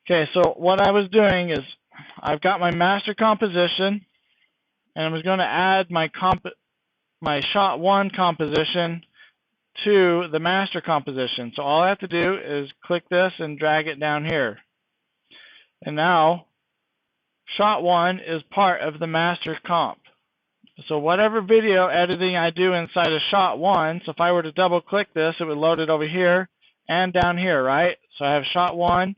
Okay, so what I was doing is I've got my master composition, and I was going to add my shot 1 composition to the master composition. So all I have to do is click this and drag it down here. And now shot 1 is part of the master comp. So whatever video editing I do inside of shot 1, so if I were to double click this, it would load it over here and down here, right? So I have shot 1,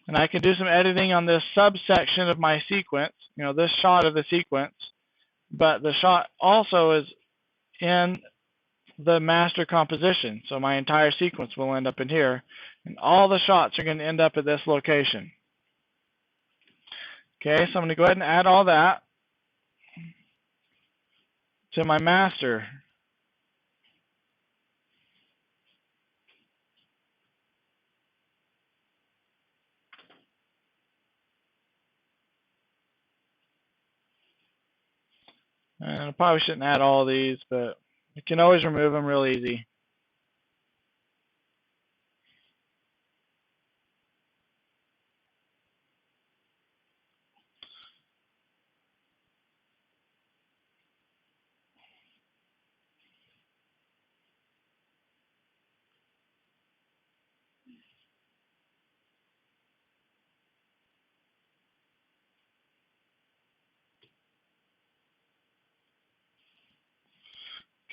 and I can do some editing on this subsection of my sequence, this shot of the sequence, but the shot also is in the master composition, so my entire sequence will end up in here, and all the shots are going to end up at this location. Okay, so I'm going to go ahead and add all that to my master. And I probably shouldn't add all of these, but you can always remove them real easy.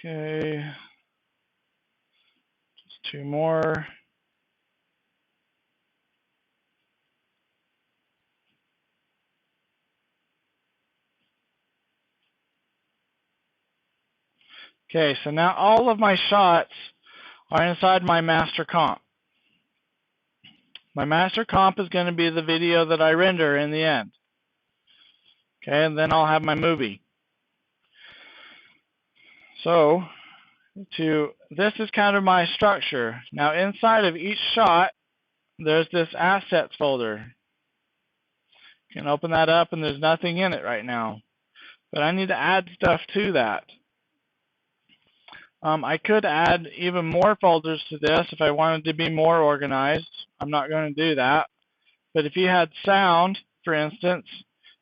Okay, just 2 more. Okay, so now all of my shots are inside my master comp. My master comp is going to be the video that I render in the end. Okay, and then I'll have my movie. So, this is kind of my structure. Now inside of each shot, there's this assets folder. You can open that up and there's nothing in it right now. But I need to add stuff to that. I could add even more folders to this if I wanted to be more organized. I'm not going to do that. But if you had sound, for instance,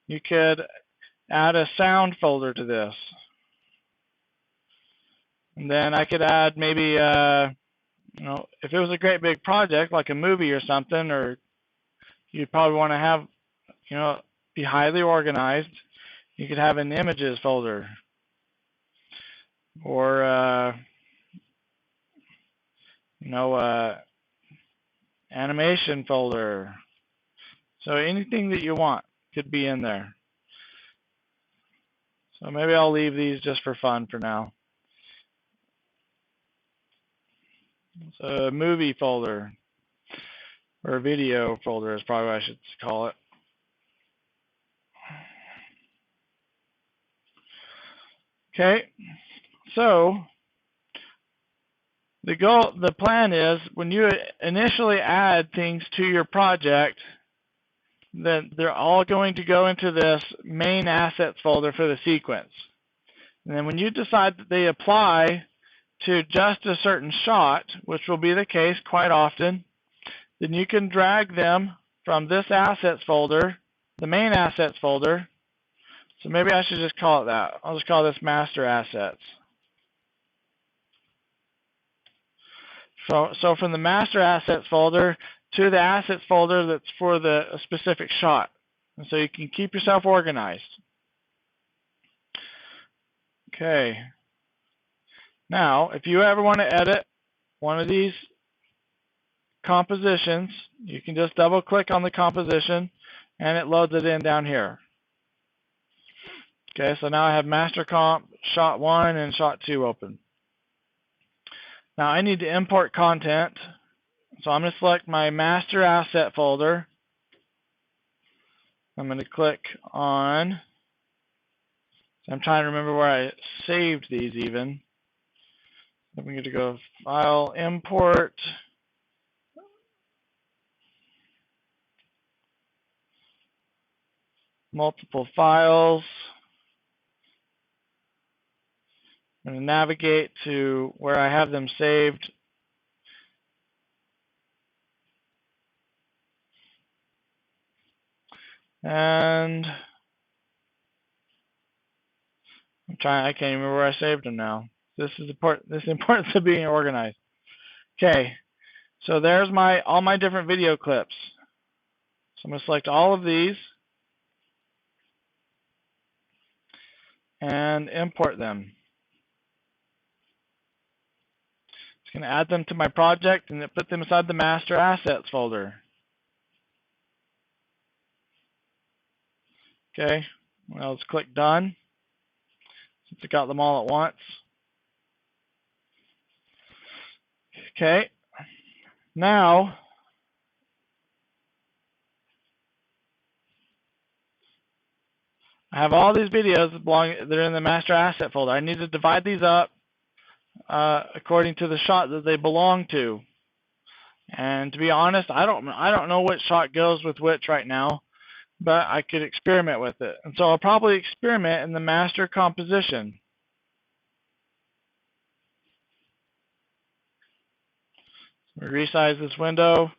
you could add a sound folder to this. And then I could add maybe, if it was a great big project like a movie or something, or you'd probably want to have, be highly organized, you could have an images folder. Or, animation folder. So anything that you want could be in there. So maybe I'll leave these just for fun for now. So a movie folder, or a video folder is probably what I should call it. Okay, so the plan is when you initially add things to your project, then they're all going to go into this main assets folder for the sequence. And then when you decide that they apply to just a certain shot, which will be the case quite often, then you can drag them from this assets folder, the main assets folder. So maybe I should just call it that. I'll just call this master assets. So from the master assets folder to the assets folder that's for the specific shot. And so you can keep yourself organized. Okay. Now, if you ever want to edit one of these compositions, you can just double click on the composition and it loads it in down here. Okay, so now I have master comp, shot 1 and shot 2 open. Now I need to import content, so I'm going to select my master asset folder. I'm going to click on, I'm trying to remember where I saved these even. I'm going to go File, Import, Multiple Files. I'm going to navigate to where I have them saved. And I can't even remember where I saved them now. This is the importance of being organized. Okay, so there's all my different video clips. So I'm going to select all of these and import them. Just going to add them to my project and put them inside the master assets folder. Okay, well, let's click done since I got them all at once. Okay, now I have all these videos that are in the master asset folder. I need to divide these up according to the shot that they belong to. And to be honest, I don't know which shot goes with which right now, but I could experiment with it. And so I'll probably experiment in the master composition. Resize this window.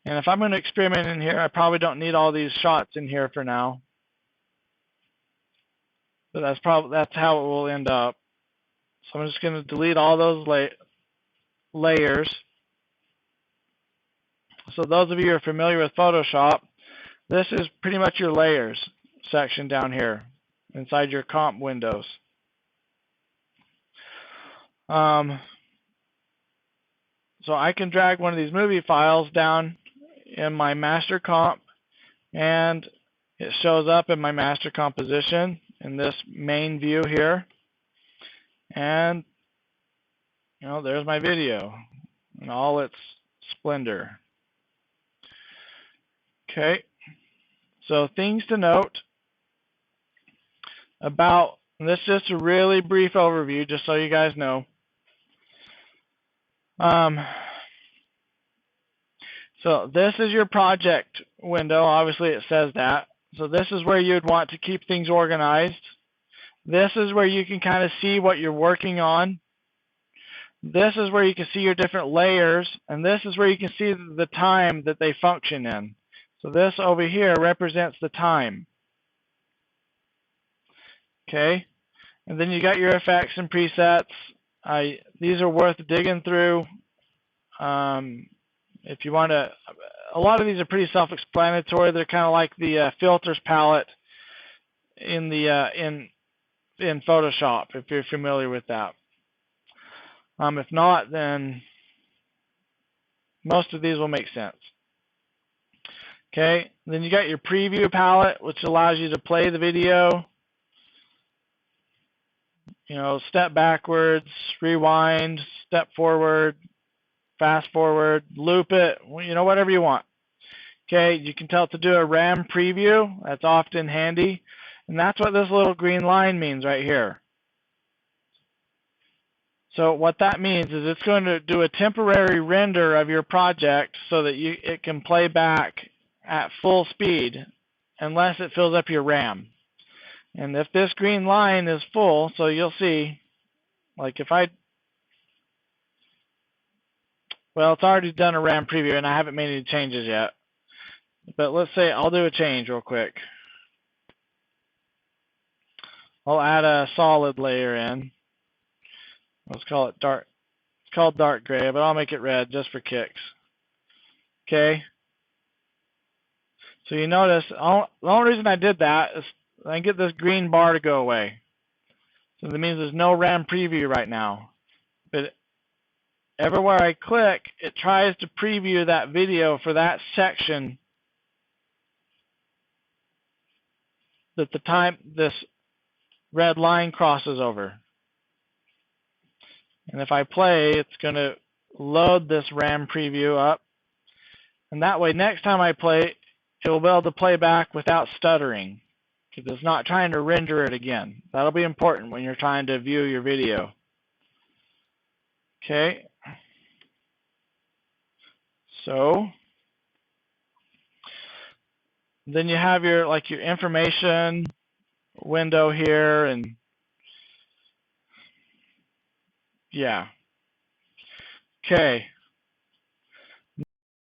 And if I'm going to experiment in here, I probably don't need all these shots in here for now. But that's how it will end up. So I'm just going to delete all those layers. So those of you who are familiar with Photoshop, this is pretty much your layers section down here inside your comp windows. So I can drag one of these movie files down in my master comp, and it shows up in my master composition in this main view here. And there's my video in all its splendor. Okay, so things to note about this, just a really brief overview, just so you guys know. So this is your project window. Obviously, it says that. So this is where you'd want to keep things organized. This is where you can kind of see what you're working on. This is where you can see your different layers, and this is where you can see the time that they function in. So this over here represents the time. Okay, and then you got your effects and presets. These are worth digging through. If you want to, a lot of these are pretty self-explanatory. They're kind of like the filters palette in Photoshop, if you're familiar with that. If not, then most of these will make sense. Okay, then you got your preview palette, which allows you to play the video. Step backwards, rewind, step forward, fast forward, loop it, whatever you want. Okay, you can tell it to do a RAM preview. That's often handy. And that's what this little green line means right here. So what that means is it's going to do a temporary render of your project so that it can play back at full speed unless it fills up your RAM. And if this green line is full, so you'll see, like it's already done a RAM preview and I haven't made any changes yet. But let's say I'll do a change real quick. I'll add a solid layer in. Let's call it dark. It's called dark gray, but I'll make it red just for kicks. Okay. So you notice, the only reason I did that is I can get this green bar to go away. So that means there's no RAM preview right now. But everywhere I click, it tries to preview that video for that section that this red line crosses over. And if I play, it's going to load this RAM preview up. And that way, next time I play, it will be able to play back without stuttering, because it's not trying to render it again. That'll be important when you're trying to view your video. Okay. So then you have your information window here, and yeah. Okay.